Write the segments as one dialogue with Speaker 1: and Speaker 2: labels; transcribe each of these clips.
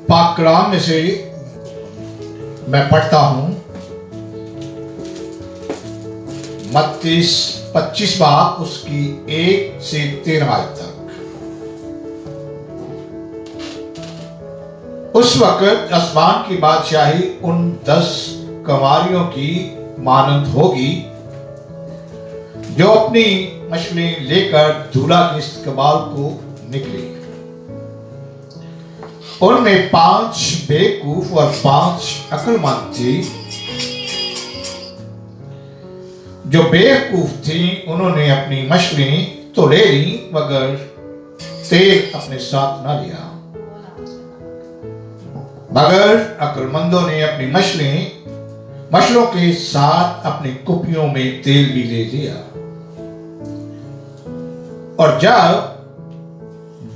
Speaker 1: पाक कलाम में से मैं पढ़ता हूं मत्ती 25 बाब उसकी 1 से 13 आयत तक। उस वक्त आसमान की बादशाही उन 10 कंवारियों की मानंद होगी जो अपनी मछलियां लेकर दूल्हा के इस्तकबाल को निकली। उनमें 5 बेवकूफ और 5 अक्लमंद थी। जो बेवकूफ थी उन्होंने अपनी मछलियां तो ले ली मगर तेल अपने साथ न लिया, मगर अक्लमंदों ने अपनी मछलियों के साथ अपनी कुपियों में तेल भी ले लिया। और जब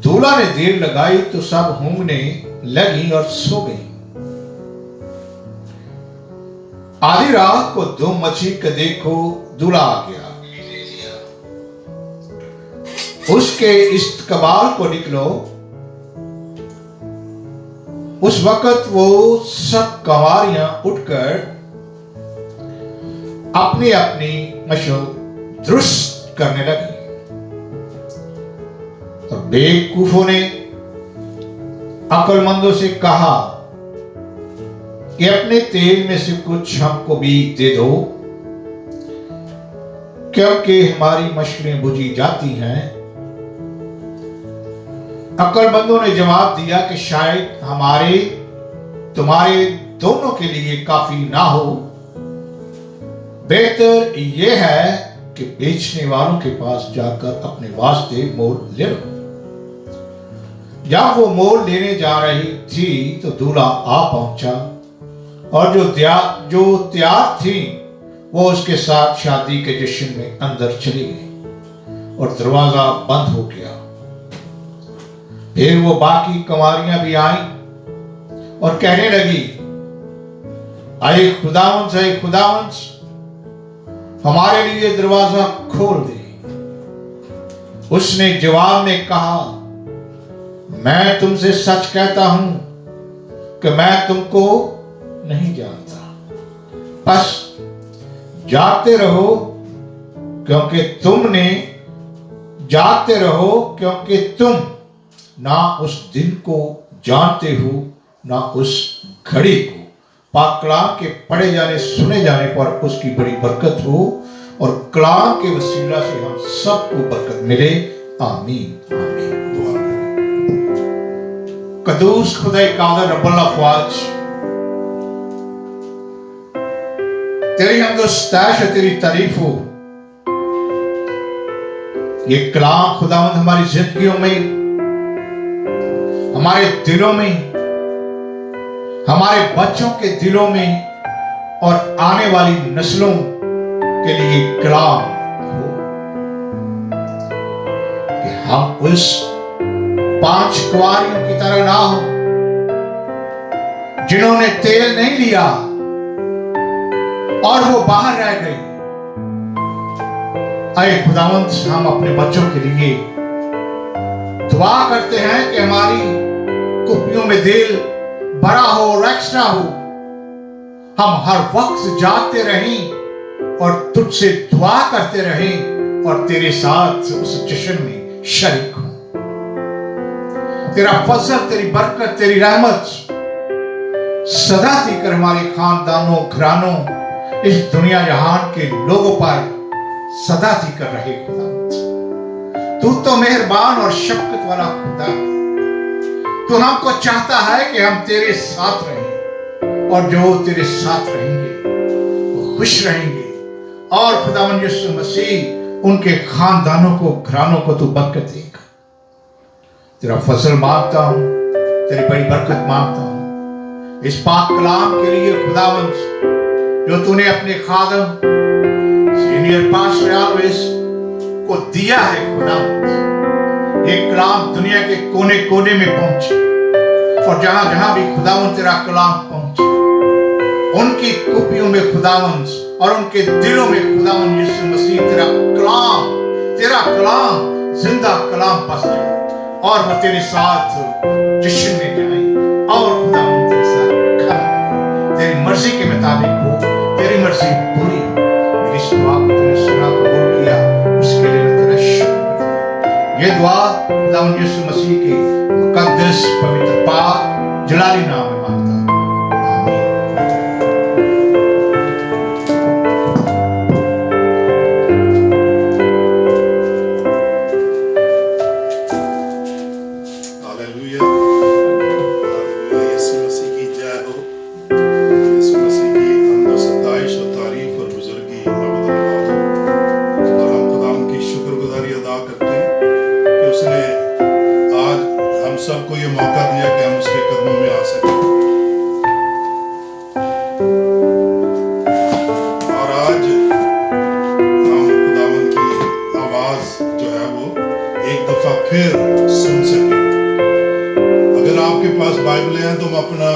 Speaker 1: दूल्हा ने देर लगाई तो सब ऊँघने लगी और सो गई। आधी रात को दो मछली के देखो दूल्हा आ गया, उसके इस्तकबाल को निकलो। उस वक्त वो सब कंवारियां उठकर अपनी अपनी मछली दुरुस्त करने लगी। और बेवकूफों ने अक्लमंदों से कहा कि अपने तेल में से कुछ हमको भी दे दो, क्योंकि हमारी मछलियां बुझी जाती हैं। अक्लमंदों ने जवाब दिया कि शायद तुम्हारे दोनों के लिए काफी ना हो। बेहतर यह है कि बेचने वालों के पास जाकर अपने वास्ते मोल ले लो। जब वो मोल लेने जा रही थी तो दूल्हा आ पहुंचा और जो तैयार थी वो उसके साथ शादी के जश्न में अंदर चली गई और दरवाजा बंद हो गया। फिर वो बाकी कंवारियां भी आई और कहने लगी, आए खुदावंद हमारे लिए दरवाजा खोल दे। उसने जवाब में कहा, मैं तुमसे सच कहता हूं कि मैं तुमको नहीं जानता। बस जागते रहो क्योंकि तुम ना उस दिन को जानते हो ना उस घड़ी को। पाक कलाम के पढ़े जाने सुने जाने पर उसकी बड़ी बरकत हो और कलाम के वसीला से हम सबको बरकत मिले। आमीन आमीन। दुआ करें। कदूस खुदा कादर रब्बुल अफ़वाज, तेरी हमदो सताइश है, तेरी तारीफ हो। ये कलाम खुदावंद हमारी जिंदगियों में, हमारे दिलों में, हमारे बच्चों के दिलों में और आने वाली नस्लों के लिए कलाम हो कि हम उस 5 कुंवारियों की तरह ना हो जिन्होंने तेल नहीं लिया और वो बाहर रह गई। आए खुदावंद, हम अपने बच्चों के लिए दुआ करते हैं कि हमारी कुपियों में तेल भरा हो और एक्स्ट्रा हो। हम हर वक्त जागते रहें और तुझसे दुआ करते रहें और तेरे साथ उस जश्न में शरीक हों। तेरा फजल, तेरी बरकत, तेरी रहमत सदा देकर हमारे खानदानों, घरानों, इस दुनिया जहान के लोगों पर सदा देकर रहे। खुदा तू तो मेहरबान और शफकत वाला खुदा है। तू हमको चाहता है कि हम तेरे साथ रहें और जो तेरे साथ रहेंगे वो खुश रहेंगे। और खुदावंद यीशु मसीह उनके खानदानों को, घरानों को तू बरकत देगा। तेरा फजल मांगता हूं, तेरी बड़ी बरकत मांगता हूं इस पाक कलाम के लिए खुदावंद, जो तूने अपने खादम सीनियर पास्टर आलवेस को दिया है। खुदावंद, ये कलाम दुनिया के कोने कोने में पहुंचे और जहां जहां भी खुदावंद तेरा कलाम पहुंचे, उनकी कुपियों में खुदावंद और उनके दिलों में खुदावंद यीशु मसीह तेरा कलाम जिंदा कलाम बस जाए और वो तेरे साथ जश्न में जाए। और नजर से पूरी मेरी इस दुआ को तूने सुना, कबूल किया, इसके लिए मैं तेरा शुक्र करता हूं। ये दुआ खुदावंद यीशु मसीह के मुकद्दस पवित्र पाक जलाली नाम में मांगता हूं, आमीन।
Speaker 2: Hallelujah, hallelujah. यीशु मसीह की जय हो। यीशु मसीह की हमद सताइश और तारीफ और बुजुर्गी अबदुल्लाह हो। और हम खुदाम की शुक्रगुजारी अदा करते हैं कि उसने आज हम सबको ये मौका दिया कि हम उसके कदमों में आ सकें। और आज हम खुदावन की आवाज जो है वो एक दफा फिर सुन सकें। अगर आपके पास बाइबलें हैं तो हम अपना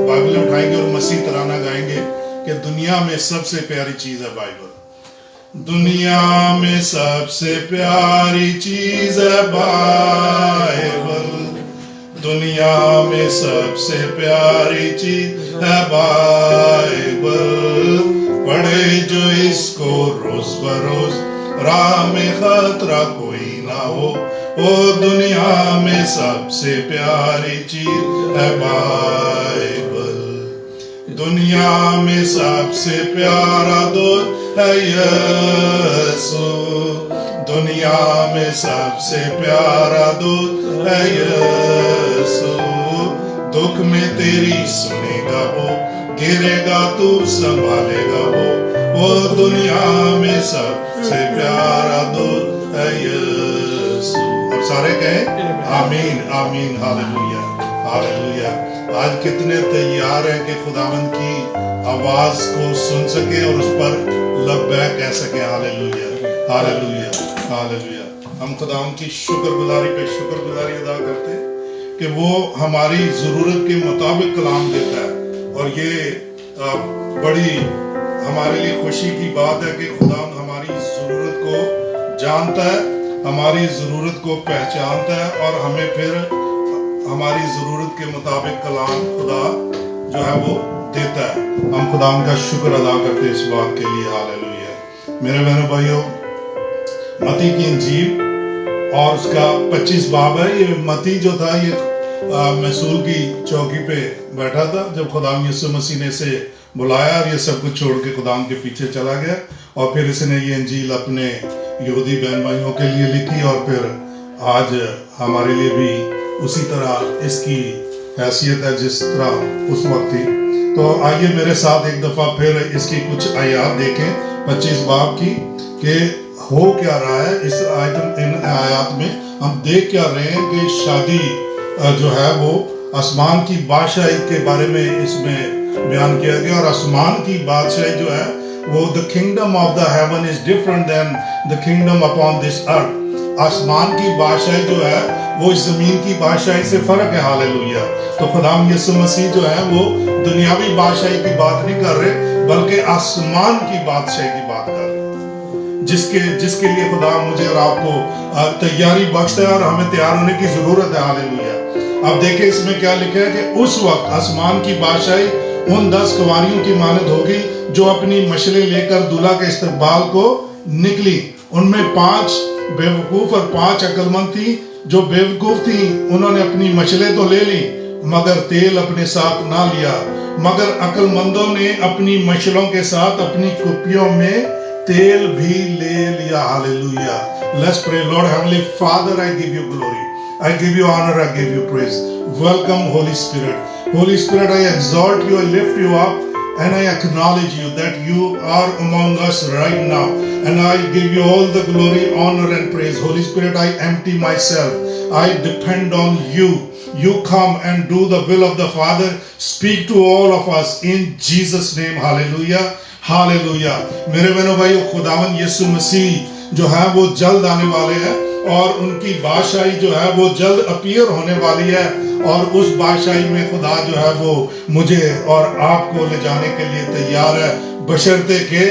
Speaker 2: बाइबलें उठाएंगे और मसीह तराना गाएंगे कि दुनिया में सबसे प्यारी चीज है बाइबल। दुनिया में सबसे प्यारी चीज है बाइबल। दुनिया में सबसे प्यारी चीज है बाइबल। पढ़े जो इसको रोज बरोज, राह में खतरा कोई ना हो। ओ दुनिया में सबसे प्यारी चीज है बाइबल। दुनिया में सबसे प्यारा दोस्त है यीशु। दुनिया में सबसे प्यारा दोस्त है यीशु। दुख में तेरी सुनेगा वो, गिरेगा तू संभालेगा वो। ओ दुनिया में सबसे प्यारा दोस्त है यीशु। और सारे कहें आमीन, आमीन, हालेलुया, हालेलुया। आज कितने तैयार हैं कि खुदावंद की आवाज को सुन सके और उस पर लब्बैक कह सके। Hallelujah, hallelujah, hallelujah. हम खुदावंद की शुक्रगुजारी पे शुक्रगुजारी अदा करते हैं कि वो हमारी जरूरत के मुताबिक कलाम देता है। और ये बड़ी हमारे लिए खुशी की बात है कि खुदावंद हमारी जरूरत को जानता है, हमारी जरूरत को पहचानता है और हमें फिर हमारी जरूरत के मुताबिक कलाम खुदा जो है वो देता है। हम खुदा का शुक्र अदा करते हैं इस बात के लिए। हालेलुया। मेरे बहनों भाइयों, मती की इंजील और उसका 25 बाब है। ये मती जो था ये महसूल की चौकी पे बैठा था जब खुदा यीशु मसीह ने इसे बुलाया और ये सब कुछ छोड़ के खुदा के पीछे चला गया। और फिर इसने ये इंजील अपने यहूदी बहन भाइयों के लिए लिखी और फिर आज हमारे लिए भी उसी तरह इसकी हैसियत है जिस तरह उस वक्त थी। तो आइए मेरे साथ एक दफा फिर इसकी कुछ आयात देखें 25 बाब की कि हो क्या रहा है इस इन आयात में। हम देख क्या रहे हैं कि शादी जो है वो आसमान की बादशाही के बारे में इसमें बयान किया गया। और आसमान की बादशाही जो है वो the kingdom of the heaven is different than the kingdom upon this earth. आसमान की बादशाही जो है वो इस जमीन की बादशाही से फर्क है। हालेलुया। तो खुदाम यीशु मसीह जो है वो दुनियावी बादशाही की बात नहीं कर रहे बल्कि आसमान की बादशाही की बात कर रहे, जिसके लिए खुदा मुझे और आपको तैयारी बख्शता है और हमें तैयार होने की जरूरत है। हालेलुया। अब देखिए इसमें क्या लिखा है कि उस वक्त आसमान की बादशाही उन 10 कुंवारियों की मानद होगी जो अपनी मशलें लेकर दूल्हा के इस्तकबाल को निकली। उनमें 5 बेवकूफ और 5 अक्लमंद थी। जो बेवकूफ थी उन्होंने अपनी मशलें तो ले ली मगर तेल अपने साथ ना लिया। मगर अक्लमंदों ने अपनी मशलों के साथ अपनी कुप्पियों में तेल भी ले लिया। Hallelujah. Let's pray. Lord heavenly father, I give you glory, I give you honor, I give you praise. Welcome, Holy Spirit. Holy Spirit, I exalt you, I lift you up, and I acknowledge you that you are among us right now. And I give you all the glory, honor, and praise. Holy Spirit, I empty myself. I depend on you. You come and do the will of the Father. Speak to all of us in Jesus' name. Hallelujah. Hallelujah. मेरे बहनों भाइयों, खुदावन यीशु मसीह जो है वो जल्द आने वाले हैं और उनकी बादशाही जो है वो जल्द अपीयर होने वाली है। और उस बादशाही में खुदा जो है वो मुझे और आपको ले जाने के लिए तैयार है, बशर्ते के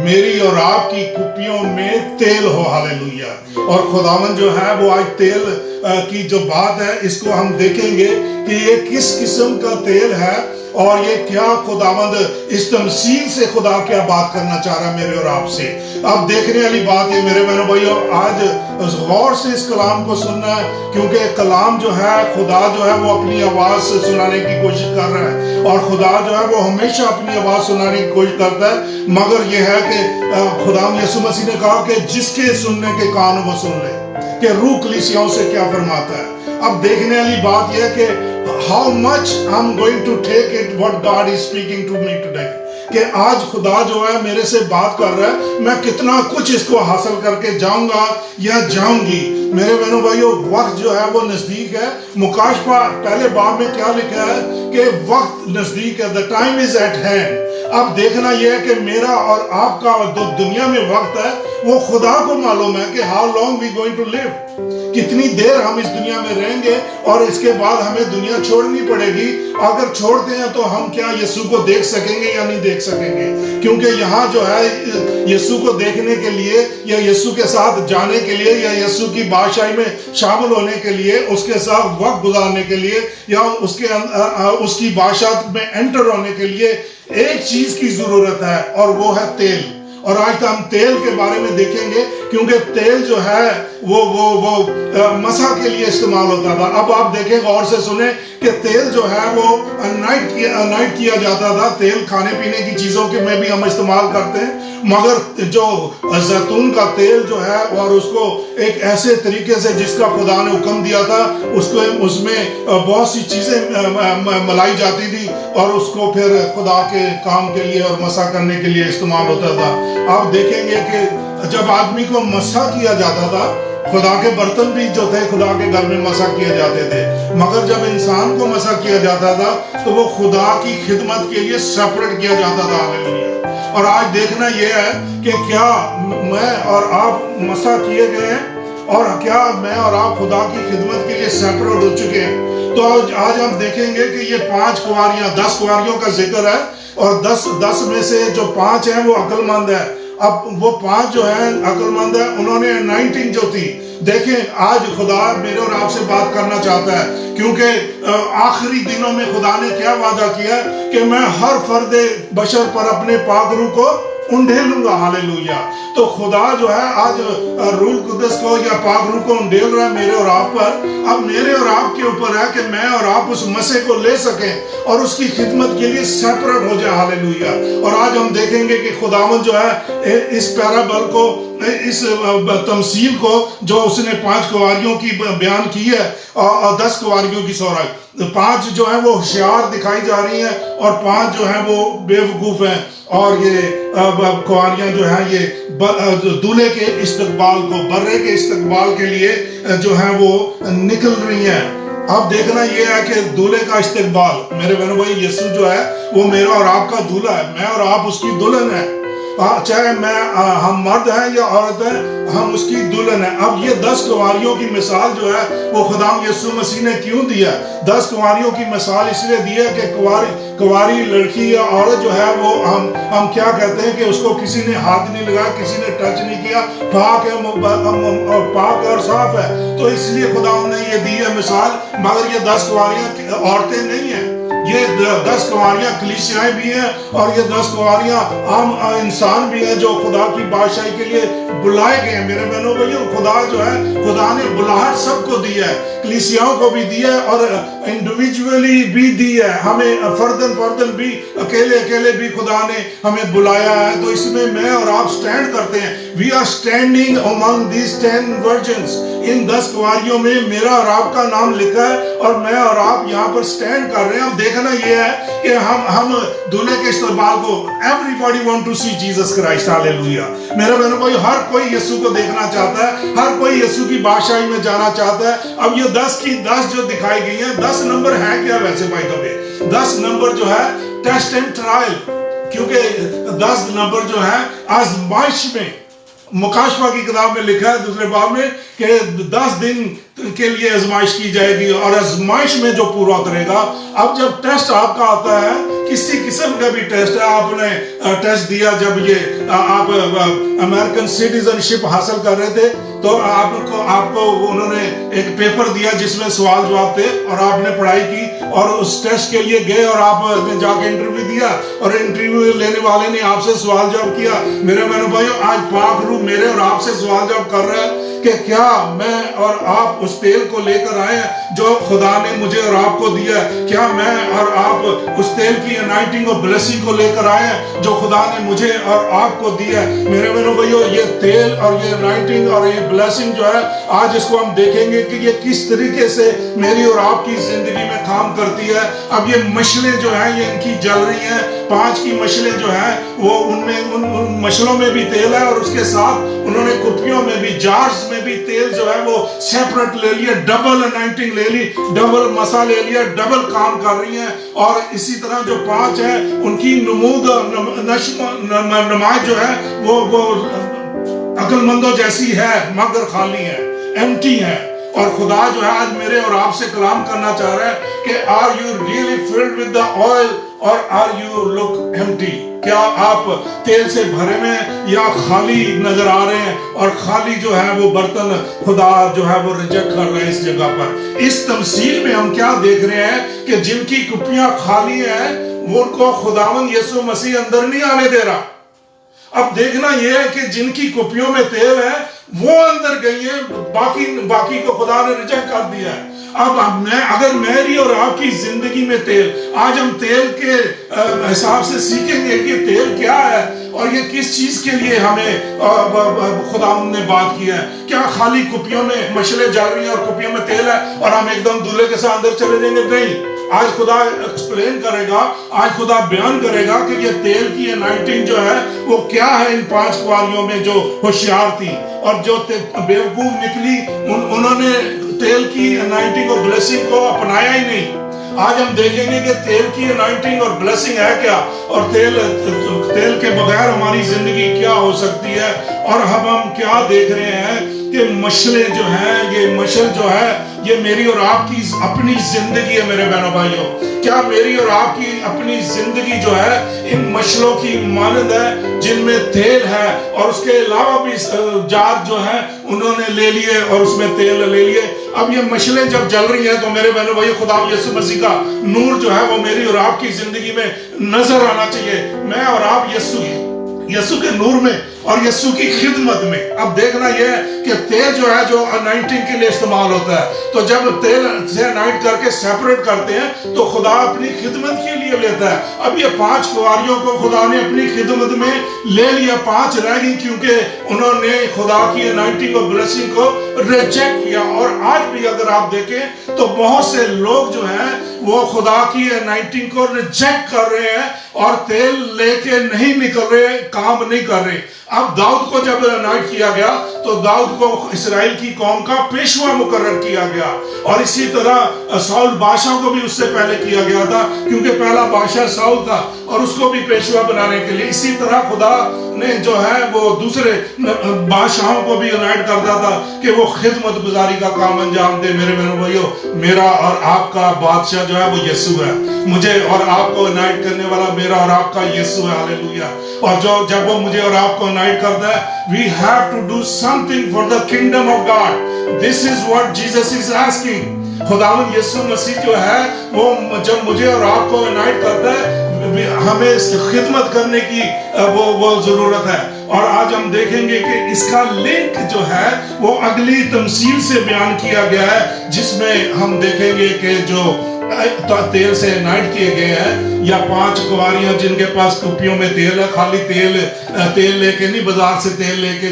Speaker 2: मेरी और आपकी कुप्पियों में तेल हो। हालेलुया। और खुदावन जो है वो आज तेल की जो बात है इसको हम देखेंगे कि ये किस किस्म का तेल है اور یہ کیا خداوند اس تمثیل سے خدا کیا بات کرنا چاہ رہا ہے میرے اور آپ سے. اب دیکھنے والی بات یہ میرے بہنوں بھائیو، آج غور سے اس کلام کو سننا ہے، کیونکہ کلام جو ہے خدا جو ہے وہ اپنی آواز سے سنانے کی کوشش کر رہا ہے، اور خدا جو ہے وہ ہمیشہ اپنی آواز سنانے کی کوشش کرتا ہے. مگر یہ ہے کہ خدا یسوع مسیح نے کہا کہ جس کے سننے کے کان وہ سن لے کہ روح کلیسیاؤں سے کیا فرماتا ہے. اب دیکھنے والی بات یہ ہے کہ how much I'm going to take it what God is speaking to me today، کہ آج خدا جو ہے میرے سے بات کر رہا ہے، میں کتنا کچھ اس کو حاصل کر کے جاؤں گا یا جاؤں گی. میرے بہنوں بھائیو، وقت جو ہے وہ نزدیک ہے. مکاشفہ پہلے باب میں کیا لکھا ہے کہ وقت نزدیک ہے، the time is at hand. اب دیکھنا یہ ہے کہ میرا اور آپ کا جو دنیا میں وقت ہے وہ خدا کو معلوم ہے کہ how long we going to live، کتنی دیر ہم اس دنیا میں رہیں گے، اور اس کے بعد ہمیں دنیا چھوڑنی پڑے گی. اگر چھوڑتے ہیں تو ہم کیا یسوع کو دیکھ سکیں گے یا نہیں دیکھ سکیں گے؟ کیونکہ یہاں جو ہے یسوع کو دیکھنے کے لیے یا یسوع کے ساتھ جانے کے لیے یا یسوع کی بادشاہی میں شامل ہونے کے لیے، اس کے ساتھ وقت گزارنے کے لیے یا اس کی بادشاہت میں انٹر ہونے کے لیے ایک چیز کی ضرورت ہے، اور وہ ہے تیل. اور آج ہم تیل کے بارے میں دیکھیں گے، کیونکہ تیل جو ہے وہ مسح کے لیے استعمال ہوتا تھا. اب آپ دیکھیں غور سے سنیں کہ تیل جو ہے وہ انائٹ کیا جاتا تھا. تیل کھانے پینے کی چیزوں کے میں بھی ہم استعمال کرتے ہیں، مگر جو زیتون کا تیل جو ہے اور اس کو ایک ایسے طریقے سے جس کا خدا نے حکم دیا تھا، اس میں بہت سی چیزیں ملائی جاتی تھی، اور اس کو پھر خدا کے کام کے لیے اور مسح کرنے کے لیے استعمال ہوتا تھا. آپ دیکھیں گے کہ جب آدمی کو مسح کیا جاتا تھا، خدا کے برتن بھی جو تھے خدا کے گھر میں مسح کیے جاتے تھے، مگر جب انسان کو مسح کیا جاتا تھا تو وہ خدا کی خدمت کے لیے سیپریٹ کیا جاتا تھا. ہاللیلویا. اور آج دیکھنا یہ ہے کہ کیا میں اور آپ مسح کیے گئے ہیں، اور کیا میں اور آپ خدا کی خدمت کے لیے سیپریٹ ہو چکے ہیں. تو آج ہم دیکھیں گے کہ یہ 5 کنواریاں، 10 کنواریوں کا ذکر ہے، اور 10 میں سے جو 5 ہیں وہ عقل مند ہے. اب وہ 5 جو ہیں عقل مند ہیں، انہوں نے 19 جو تھی. دیکھیں آج خدا میرے اور آپ سے بات کرنا چاہتا ہے، کیونکہ آخری دنوں میں خدا نے کیا وعدہ کیا کہ میں ہر فرد بشر پر اپنے پاک روح کو انڈھیلوں گا. ہاللیلویا. تو خدا جو ہے آج روح القدس کو یا پاک روح کو انڈھیل رہا ہے میرے اور آپ پر. اب میرے اور آپ کے اوپر ہے کہ میں اور آپ اس مسح کو لے سکیں اور اس کی خدمت کے لیے سیپریٹ ہو جائے. ہاللیلویا. اور آج ہم دیکھیں گے کہ خداوند جو ہے اس پیرابل کو، اس تمثیل کو جو اس نے 5 کنواریوں کی بیان کی ہے، اور 10 کنواریوں کی 5 جو ہیں وہ ہوشیار دکھائی جا رہی ہیں، اور 5 جو ہیں وہ بے وقوف ہیں. اور یہ کنواریاں جو ہیں یہ دولہے کے استقبال کو، برے کے استقبال کے لیے جو ہیں وہ نکل رہی ہیں. اب دیکھنا یہ ہے کہ دولہے کا استقبال، میرے بہنوں بھائی، یسوع جو ہے وہ میرا اور آپ کا دولہا ہے، میں اور آپ اس کی دلہن ہے. چاہے ہم مرد ہیں یا عورت ہیں، ہم اس کی دلہن ہیں. اب یہ 10 کنواریوں کی مثال جو ہے وہ خدا یسوع مسیح نے کیوں دیا؟ 10 کنواریوں کی مثال اس لیے دی ہے کہ کنواری لڑکی یا عورت جو ہے وہ ہم کیا کہتے ہیں کہ اس کو کسی نے ہاتھ نہیں لگایا، کسی نے ٹچ نہیں کیا، پاک ہے، پاک اور صاف ہے. تو اس لیے خدا نے یہ دی ہے مثال. مگر یہ 10 کنواریاں عورتیں نہیں ہیں، یہ 10 کنواریاں کلیسیائیں بھی ہیں، اور یہ 10 کنواریاں عام انسان بھی ہیں جو خدا کی بادشاہی کے لیے بلائے گئے ہیں. میرے بہنوں بھائیوں، خدا جو ہے خدا نے بلاہٹ سب کو دی ہے، کلیسیاؤں کو بھی دی ہے اور انڈیویجولی بھی دی ہے. ہمیں فردن بھی اکیلے بھی خدا نے ہمیں بلایا ہے. تو اس میں میں اور آپ سٹینڈ کرتے ہیں. We are standing among these 10 virgins. ان 10 کنواریوں میں میرا اور آپ کا نام لکھا ہے، اور میں اور آپ یہاں پر سٹینڈ کر رہے ہیں. اب دیکھنا یہ ہے کہ ہم دولہے کے استقبال کو، everybody want to see Jesus Christ. ہاللیلویا. میرے بہنوں بھائی، ہر کوئی یسوع کو دیکھنا چاہتا ہے، ہر کوئی یسوع کی بادشاہی میں جانا چاہتا ہے. اب یہ 10 کی 10 جو دکھائی گئی ہیں، 10 نمبر ہے کیا ویسے بھائی؟ تو 10 نمبر جو ہے ٹیسٹ اینڈ ٹرائل، کیونکہ 10 نمبر جو ہے آزمائش میں، مکاشفہ کی کتاب میں لکھا ہے 2 باب میں کہ 10 دن کے لیے آزمائش کی جائے گی اور آزمائش میں جو پورا اترے گا. اب جب ٹیسٹ آپ کا آتا ہے, کسی قسم کا بھی ٹیسٹ ہے, آپ نے ٹیسٹ دیا جب یہ آپ امریکن سٹیزن شپ حاصل کر رہے تھے, تو آپ کو انہوں نے ایک پیپر دیا جس میں سوال جواب تھے, اور آپ نے پڑھائی کی اور اس ٹیسٹ کے لیے گئے اور آپ نے جا کے انٹرویو دیا, اور انٹرویو لینے والے نے آپ سے سوال جواب کیا. میرے بہنوں بھائیو, آج پاک روح میرے اور آپ سے سوال جواب کر رہا ہے کہ کیا میں اور آپ اس تیل کو لے کر آئے ہیں جو خدا نے مجھے اور آپ کو دیا ہے؟ کیا میں اور آپ اس تیل کی انائٹنگ اور بلیسنگ کو لے کر آئے ہیں جو خدا نے مجھے اور آپ کو دیا ہے؟ میرے بہنوں بھائیو, یہ تیل اور یہ انائٹنگ اور یہ بلیسنگ جو ہے, آج اس کو ہم دیکھیں گے کہ یہ کس طریقے سے میری اور آپ کی زندگی میں کام کرتی ہے. اب یہ مشلیں جو ہیں یہ ان کی جل رہی ہیں, 5 کی مشلیں جو ہیں وہ ان مشلوں میں بھی تیل ہے, اور اس کے ساتھ انہوں نے کپیوں میں بھی, جارز میں بھی تیل جو ہے وہ سیپریٹ لے لیا, ڈبل انائٹنگ لے لی, ڈبل مسا لے لیا, ڈبل کام کر رہی ہیں. اور اسی طرح جو 5 ہیں ان کی نمود نمائش جو ہے وہ عقل مندوں جیسی ہے مگر خالی ہے, ایمٹی ہے. اور خدا جو ہے آج میرے اور آپ سے کلام کرنا چاہ رہا ہے کہ are you really filled with the oil or are you look empty؟ کیا آپ تیل سے بھرے میں یا خالی نظر آ رہے ہیں؟ اور خالی جو ہے وہ برتن خدا جو ہے وہ ریجیکٹ کر رہے ہیں اس جگہ پر. اس تمثیل میں ہم کیا دیکھ رہے ہیں کہ جن کی کپیاں خالی ہیں وہ ان کو خداوند یسوع مسیح اندر نہیں آنے دے رہا. اب دیکھنا یہ ہے کہ جن کی کپیوں میں تیل ہے وہ اندر گئی ہیں, باقی کو خدا نے ریجیکٹ کر دیا ہے. اب اگر میری اور آپ کی زندگی میں تیل, آج ہم تیل کے حساب سے سیکھیں گے کہ تیل کیا ہے اور یہ کس چیز کے لیے ہمیں خداوند نے بات کیا ہے. کیا خالی کپیوں میں مشلیں جل رہی ہیں اور کپیوں میں تیل ہے اور ہم ایک دم دولے کے ساتھ اندر چلے جائیں گے؟ نہیں. آج خدا ایکسپلین کرے گا, آج خدا بیان کرے گا کہ یہ تیل کی انائٹنگ جو ہے وہ کیا ہے. ان 5 کواریوں میں جو ہوشیار تھی اور جو بیوقوف نکلی, انہوں نے تیل کی انائٹنگ اور بلیسنگ کو اپنایا ہی نہیں. آج ہم دیکھیں گے کہ تیل کی انائٹنگ اور بلیسنگ ہے کیا, اور تیل کے بغیر ہماری زندگی کیا ہو سکتی ہے. اور ہم کیا دیکھ رہے ہیں کہ مشلیں جو ہیں, یہ مشل جو ہے یہ میری اور آپ کی اپنی زندگی ہے. میرے بہنوں بھائیوں, کیا میری اور آپ کی اپنی زندگی جو ہے ان مشلوں کی مانند ہے جن میں تیل ہے, اور اس کے علاوہ بھی جات جو ہے انہوں نے لے لیے اور اس میں تیل لے لیے. اب یہ مشلیں جب جل رہی ہیں تو میرے بہنوں بھائیوں, خدا یسوع مسیح کا نور جو ہے وہ میری اور آپ کی زندگی میں نظر آنا چاہیے. میں اور آپ یسوع کے نور میں اور یسوع کی خدمت میں. اب دیکھنا یہ ہے کہ تیل جو ہے جو انائٹنگ کے لیے استعمال ہوتا ہے, تو جب تیل سے انائٹ کر کے سیپریٹ کرتے ہیں تو خدا اپنی خدمت کے لیے لیتا ہے. اب یہ 5 کواریوں کو خدا نے اپنی خدمت میں لے لیا, 5 رہ گئی کیونکہ انہوں نے خدا کی انائٹنگ اور بلیسنگ کو ریجیکٹ کیا. اور آج بھی اگر آپ دیکھیں تو بہت سے لوگ جو ہیں وہ خدا کی انائٹنگ کو ریجیکٹ کر رہے ہیں اور تیل لے کے نہیں نکل رہے, کام نہیں کر رہے. اب داؤد کو جب انائٹ کیا گیا تو داؤد کو اسرائیل کی قوم کا پیشوا مقرر کیا گیا, اور اسی طرح ساؤل بادشاہ کو بھی اس سے پہلے کیا گیا تھا کیونکہ پہلا بادشاہ ساؤل تھا, اور اس کو بھی پیشوا بنانے کے لیے. اسی طرح خدا نے جو ہے وہ دوسرے بادشاہوں کو بھی انائٹ کرتا تھا کہ وہ خدمت گزاری کا کام انجام دے. میرے بہنوں بھائیوں, میرا اور آپ کا بادشاہ جو ہے وہ یسوع ہے. مجھے اور آپ کو انائٹ کرنے والا میرا اور آپ کا یسوع ہے. ہاللیلویا. اور جب وہ مجھے اور آپ کو انائٹ کرتا ہے, we have to do something for the kingdom of God. This is what Jesus is asking. خداوند یسوع مسیح جو ہے وہ جب مجھے اور آپ کو انائٹ کرتا ہے, ہمیں خدمت کرنے کی وہ ضرورت ہے. اور آج ہم دیکھیں گے کہ اس کا لنک جو ہے وہ اگلی تمثیل سے بیان کیا گیا ہے, جس میں ہم دیکھیں گے کہ جو تیل سے انائٹ کیے گئے ہیں, یا 5 کواریاں جن کے پاس کپیوں میں تیل ہے, خالی تیل لے کے نہیں بازار سے تیل لے کے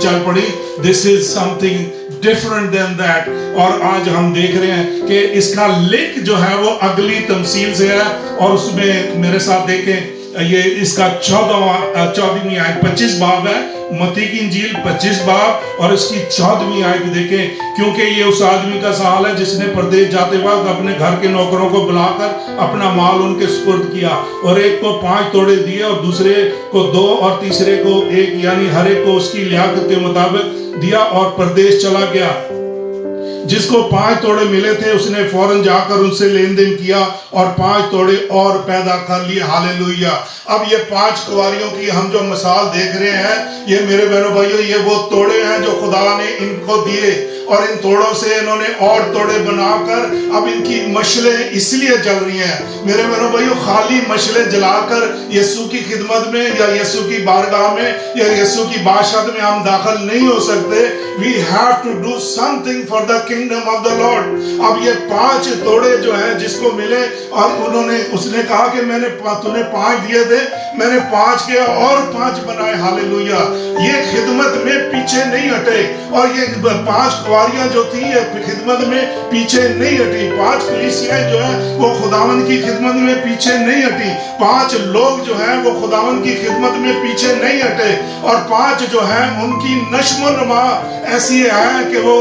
Speaker 2: چل پڑی. This is something different than that. اور آج ہم دیکھ رہے ہیں کہ اس کا لنک جو ہے وہ اگلی تمثیل سے ہے, اور اس میں میرے ساتھ دیکھیں یہ اس کا 14ویں آیت 25 باب ہے, متی کی انجیل 25 باب اور اس کی 14ویں آیت دیکھیں. کیونکہ یہ اس آدمی کا سوال ہے جس نے پردیس جاتے وقت اپنے گھر کے نوکروں کو بلا کر اپنا مال ان کے سپرد کیا, اور ایک کو 5 توڑے دیے اور دوسرے کو 2 اور تیسرے کو 1, یعنی ہر ایک کو اس کی لیاقت کے مطابق دیا اور پردیس چلا گیا. جس کو 5 توڑے ملے تھے اس نے فوراً جا کر ان سے لین دین کیا اور 5 توڑے اور پیدا کر لیے. ہالیلویا. اب یہ 5 کنواریوں کی ہم جو مثال دیکھ رہے ہیں, یہ میرے بہنوں بھائیوں یہ وہ توڑے ہیں جو خدا نے ان کو دیے, اور ان توڑوں سے انہوں نے اور توڑے بنا کر اب ان کی مشلیں اس لیے جل رہی ہیں. میرے بہنوں بھائیوں خالی مشلیں جلا کر یسوع کی خدمت میں یا یسوع کی بارگاہ میں یا یسوع کی بادشاہت میں ہم داخل نہیں ہو سکتے. We have to do something for the kingdom of the Lord. اب یہ 5 توڑے جو ہیں جس کو ملے, اور اس نے کہا کہ تو نے 5 دیے تھے, میں نے 5 کے اور 5 بنائے. ہالیلویا. یہ خدمت میں پیچھے نہیں ہٹے, اور یہ 5 کنواریاں جو تھی یہ خدمت میں پیچھے نہیں ہٹی. 5 کلیسیاں جو ہیں وہ خداوند کی خدمت میں پیچھے نہیں ہٹی. 5 لوگ جو ہیں وہ خداوند کی خدمت میں پیچھے نہیں ہٹے, اور 5 جو ہیں ان کی نشو و نما ایسی ہے کہ وہ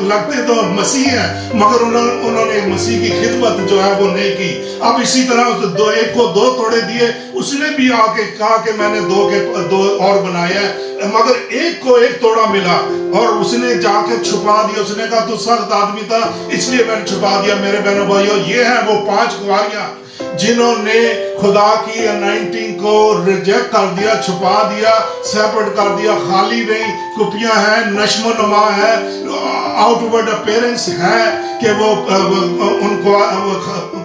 Speaker 2: لگتے تو مسیح ہیں مگر انہوں نے مسیح کی خدمت جو ہے وہ نہیں کی. اب اسی طرح ایک کو 2 توڑے دیے, اس نے بھی آ کے کہا کہ میں نے 2 اور بنائے ہیں, مگر ایک کو 1 توڑا ملا اور اس نے جا کے چھپا دیا. اس نے کہا تو سخت آدمی تھا اس لیے میں نے چھپا دیا. میرے بہنوں بھائیوں یہ ہیں وہ 5 کنواریاں جنہوں نے خدا کی انائنٹنگ کو ریجیکٹ کر دیا, چھپا دیا, سیپریٹ کر دیا. خالی نہیں, کپیاں ہیں, نشو و نما ہے, آؤٹ ورڈ اپیرنس ہے کہ وہ ان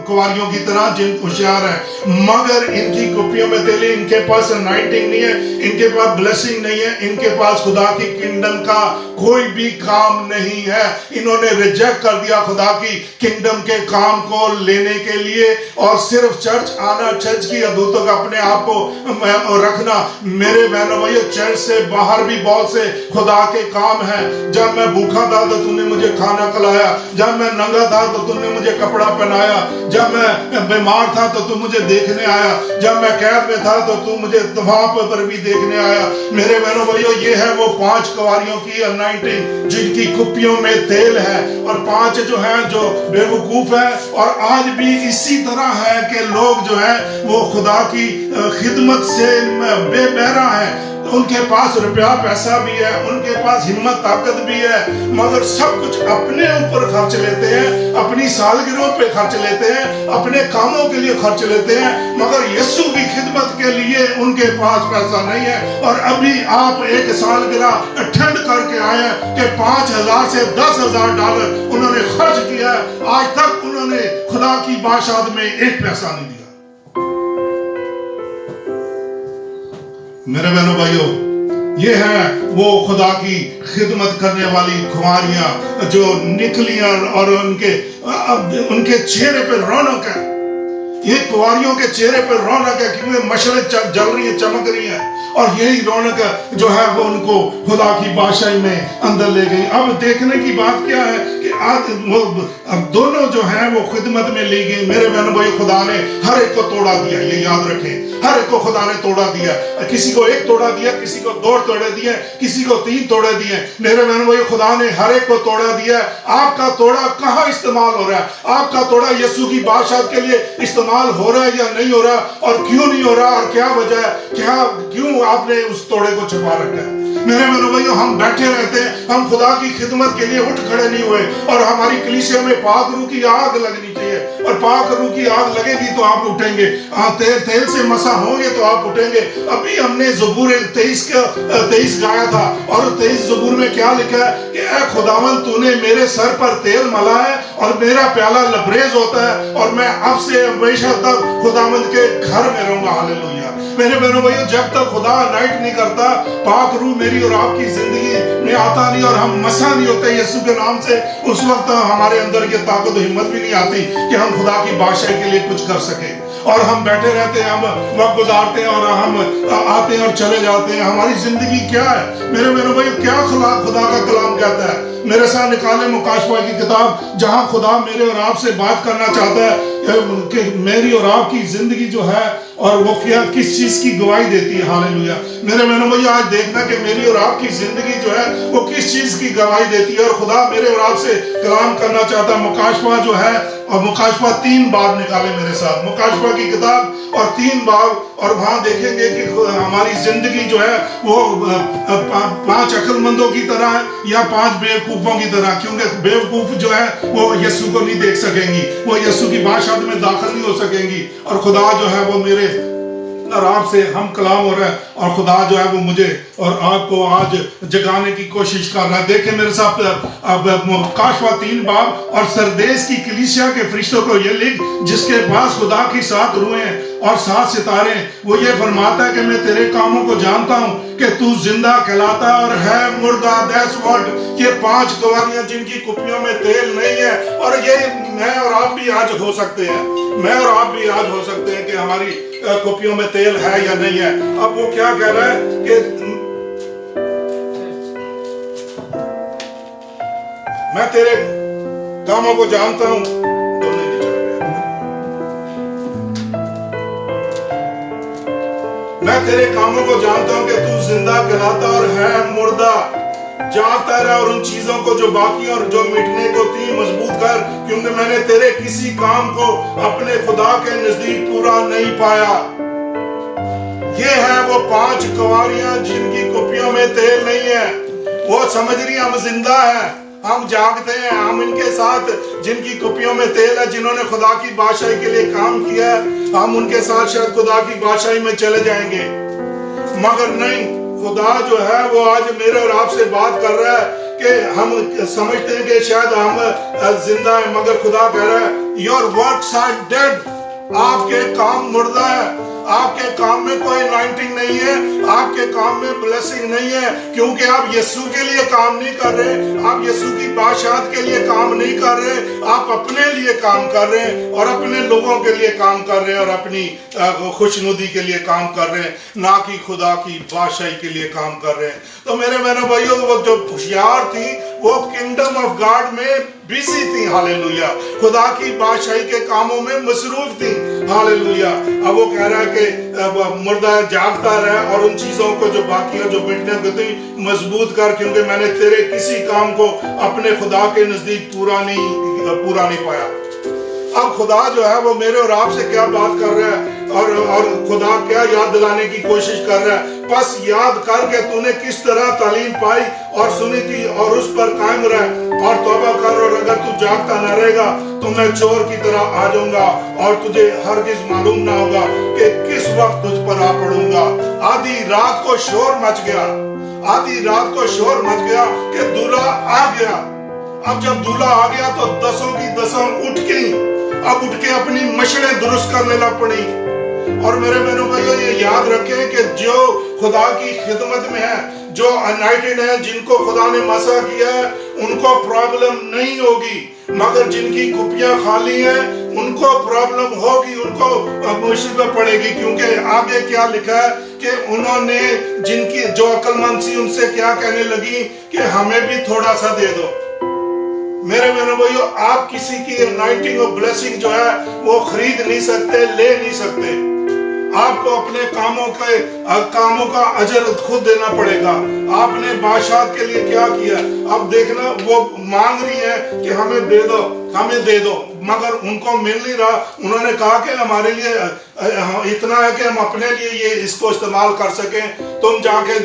Speaker 2: کنواریوں کی طرح جن ہوشیار ہیں, مگر ان کی کپیوں میں تیل, ان کے پاس انائنٹنگ نہیں ہے, ان کے پاس بلیسنگ نہیں ہے, ان کے پاس خدا کی کنگڈم کا کوئی بھی کام نہیں ہے. انہوں نے ریجیکٹ کر دیا خدا کی کنگڈم کے کام کو لینے کے لیے, اور صرف چرچ آنا, چرچ کی حدود تک اپنے آپ کو رکھنا. میرے بہنوں بھائیو چرچ سے باہر بھی بہت سے خدا کے کام ہیں. جب میں بھوکا تھا تو تم نے مجھے کھانا کھلایا, جب میں ننگا تھا تو تم نے مجھے کپڑا پہنایا, جب میں بیمار تھا تو تم مجھے دیکھنے آیا, جب میں قید میں تھا تو تم مجھے وہاں پر بھی دیکھنے آیا. میرے بہنوں بھائیو یہ ہے وہ 5 کنواریوں کی انائنٹنگ جن کی کپیوں میں تیل ہے, اور 5 جو ہیں جو بے وقوف ہیں. اور آج بھی اسی طرح ہے کہ لوگ جو ہیں وہ خدا کی خدمت سے بے بہرا ہیں. ان کے پاس روپیہ پیسہ بھی ہے, ان کے پاس ہمت طاقت بھی ہے, مگر سب کچھ اپنے اوپر خرچ لیتے ہیں, اپنی سالگرہوں پہ خرچ لیتے ہیں, اپنے کاموں کے لیے خرچ لیتے ہیں, مگر یسوع کی خدمت کے لیے ان کے پاس پیسہ نہیں ہے. اور ابھی آپ ایک سالگرہ اٹینڈ کر کے آئے ہیں کہ $5,000 سے $10,000 انہوں نے خرچ کیا ہے, آج تک انہوں نے خدا کی بادشاہت میں 1 پیسہ نہیں دیا. میرے بہنوں بھائیوں یہ ہے وہ خدا کی خدمت کرنے والی کنواریاں جو نکلیاں, اور ان کے چہرے پہ رونق ہے. یہ کنواریوں کے چہرے پہ رونق ہے کیونکہ مشعلیں جل رہی ہیں, چمک رہی ہیں, اور یہی رونق جو ہے وہ ان کو خدا کی بادشاہی میں اندر لے گئی. اب دیکھنے کی بات کیا ہے کہ اب دونوں جو ہیں وہ خدمت میں لی گئی. میرے بہنوں بھائی خدا نے ہر ایک کو توڑا دیا, یہ یاد رکھیں, ہر ایک کو خدا نے توڑا دیا. کسی کو 1 توڑا دیا, کسی کو 2 توڑے دیے, کسی کو 3 توڑے دیے. میرے بہنوں بھائی خدا نے ہر ایک کو توڑا دیا. آپ کا توڑا کہاں استعمال ہو رہا ہے؟ آپ کا توڑا یسوع کی بادشاہت کے لیے استعمال ہو رہا ہے یا نہیں ہو رہا, اور کیوں نہیں ہو رہا, اور کیا وجہ ہے, کیوں آپ نے اس توڑے کو چھپا رکھا ہے؟ میرے بہنوں بھائیو ہم بیٹھے رہتے ہیں, ہم خدا کی خدمت کے لیے اٹھ کھڑے نہیں ہوئے, اور ہماری کلیسیا میں پاک روح کی آگ لگنی چاہیے, اور پاک روح کی آگ لگے گی تو آپ اٹھیں گے, تیل سے مسح ہوں گے تو آپ اٹھیں گے. ابھی ہم نے زبور 23 گایا تھا, اور 23 زبور میں کیا لکھا ہے کہ اے خداوند تو نے میرے سر پر تیل ملا ہے اور میرا پیالہ لبریز ہوتا ہے, اور میں اب سے ہمیشہ تک خداوند کے گھر میں رہوں گا. ہاللیلویا. میرے بہنوں بھائیو جب تک خدا انائٹ نہیں کرتا, پاک روح میری اور آپ کی زندگی میں آتا نہیں, اور ہم مسح نہیں ہوتے یسوع کے نام سے, اس وقت ہمارے اندر یہ طاقت و ہمت بھی نہیں آتی کہ ہم خدا کی بادشاہی کے لیے کچھ کر سکیں. اور ہم بیٹھے رہتے ہیں, ہم وقت گزارتے ہیں, اور ہم آتے ہیں اور چلے جاتے ہیں. ہماری زندگی کیا ہے میرے بہنوں بھائیو؟ کیا خدا کا کلام کہتا ہے؟ میرے ساتھ نکالیں مکاشفہ کی کتاب, جہاں خدا میرے اور آپ سے بات کرنا چاہتا ہے کہ میری اور آپ کی زندگی جو ہے اور وہ کیا کس چیز کی گواہی دیتی ہے. ہاللویا. میرے بہنوں بھائی آج دیکھنا کہ میری اور آپ کی زندگی جو ہے وہ کس چیز کی گواہی دیتی ہے. اور خدا میرے اور آپ سے کلام کرنا چاہتا ہے. مکاشفہ جو ہے اور مکاشفہ 3 باب نکالے میرے ساتھ. مکاشفہ کی کتاب اور 3 باب, اور وہاں دیکھیں گے کہ ہماری زندگی جو ہے وہ 5 عقل مندوں کی طرح ہے یا 5 بیوقوفوں کی طرح. کیونکہ بیوقوف جو ہے وہ یسوع کو نہیں دیکھ سکیں گی, وہ یسوع کی بادشاہت میں داخل نہیں ہو سکیں گی. اور خدا جو ہے وہ میرے اور آپ سے ہم کلام ہو رہا ہے, اور خدا جو ہے وہ مجھے اور آپ کو آج جگانے کی کوشش کر رہا ہے. دیکھیں میرے ساتھ مکاشفہ 3 باب. اور سردیس کی کلیسیا کے فرشتوں کو یہ لکھ جس کے پاس خدا کی 7 روحیں اور 7 ستارے, وہ یہ فرماتا ہے کہ میں تیرے کاموں کو جانتا ہوں کہ تو زندہ کہلاتا اور ہے مردہ. That's what یہ 5 گواریاں جن کی کپیوں میں تیل نہیں ہے. اور یہ میں اور آپ بھی آج ہو سکتے ہیں, میں اور آپ بھی آج ہو سکتے ہیں کہ ہماری کپیوں میں تیل ہے یا نہیں ہے. اب وہ کیا کہہ رہا ہے کہ میں تیرے کاموں کو جانتا ہوں. میں تیرے کاموں کو جانتا ہوں کہ تو زندہ کہلاتا اور ہے مردہ. جانتا رہا اور ان چیزوں کو جو باقی اور جو مٹنے کو تھی مضبوط کر, کیونکہ میں نے تیرے کسی کام کو اپنے خدا کے نزدیک پورا نہیں پایا. یہ ہے وہ 5 گواریاں جن کی کپیوں میں تیل نہیں ہے. وہ سمجھ رہی ہم زندہ ہیں, ہم جاگتے ہیں, ہم ان کے ساتھ جن کی کپیوں میں تیل ہے, جنہوں نے خدا کی بادشاہی کے لیے کام کیا ہے, ہم ان کے ساتھ شاید خدا کی بادشاہی میں چلے جائیں گے. مگر نہیں, خدا جو ہے وہ آج میرے اور آپ سے بات کر رہا ہے کہ ہم سمجھتے ہیں کہ شاید ہم زندہ ہیں, مگر خدا کہہ رہا ہے your works are dead. آپ کے کام مردہ ہے. آپ کے کام میں کوئی انوائنٹنگ نہیں ہے, آپ کے کام میں بلیسنگ نہیں ہے, کیونکہ آپ یسوع کے لیے کام نہیں کر رہے, آپ یسوع کی بادشاہت کے لیے کام نہیں کر رہے, آپ اپنے لیے کام کر رہے ہیں اور اپنے لوگوں کے لیے کام کر رہے ہیں اور اپنی خوشنودی کے لیے کام کر رہے ہیں, نہ کہ خدا کی بادشاہی کے لیے کام کر رہے ہیں. تو میرے بہنوں بھائیوں, وہ جو ہوشیار تھی وہ کنگڈم آف گاڈ میں بیزی تھی. ہاللویا. خدا کی بادشاہی کے کاموں میں مصروف تھی. ہاللویا. اب وہ کہہ رہا ہے کہ مردہ جاگتا رہے اور ان چیزوں کو جو باقی ہے جو مٹنے کو تھی مضبوط کر, کیونکہ میں نے تیرے کسی کام کو اپنے خدا کے نزدیک پورا نہیں پایا. اب خدا جو ہے وہ میرے اور آپ سے کیا بات کر رہا ہے اور خدا کیا یاد دلانے کی کوشش کر رہا ہے. بس یاد کر کے تو نے کس طرح تعلیم پائی اور سنی تھی اور اس پر قائم رہ اور توبہ کر, اور اگر تو جاگتا نہ رہے گا تو میں چور کی طرح آ جاؤں گا اور تجھے ہرگز معلوم نہ ہوگا کہ کس وقت تجھ پر آ پڑوں گا. آدھی رات کو شور مچ گیا, آدھی رات کو شور مچ گیا کہ دولہا آ گیا. اب جب دولہا آ گیا تو 10 کی 10 اٹھ گئیں. اب اٹھ کے اپنی مشلیں درست کرنے لگ پڑی. اور میرے بہنوں بھائیوں, یہ یاد رکھیں کہ جو خدا کی خدمت میں ہے, جو انائٹڈ ہیں, جن کو خدا نے مسح کیا ہے, ان کو پرابلم نہیں ہوگی. مگر جن کی کپیاں خالی ہیں ان کو پرابلم ہوگی, ان کو مصیبت پڑے گی. کیونکہ آگے کیا لکھا ہے کہ انہوں نے جن کی جو عقل مند سی ان سے کیا کہنے لگی کہ ہمیں بھی تھوڑا سا دے دو. میرے بہنوں بھائیوں, آپ کسی کی انائٹنگ اور بلیسنگ جو ہے وہ خرید نہیں سکتے, لے نہیں سکتے. آپ کو اپنے کاموں کا اجر خود دینا پڑے گا. آپ نے بادشاہت کے لیے کیا کیا, اب دیکھنا وہ مانگ رہی ہے کہ ہمیں دے دو, ہمیں دے دو, مگر ان کو مل نہیں رہا. انہوں نے کہا کہ ہمارے لیے اتنا ہے کہ ہم اپنے لیے یہ اس کو استعمال کر سکیں. تم جا کے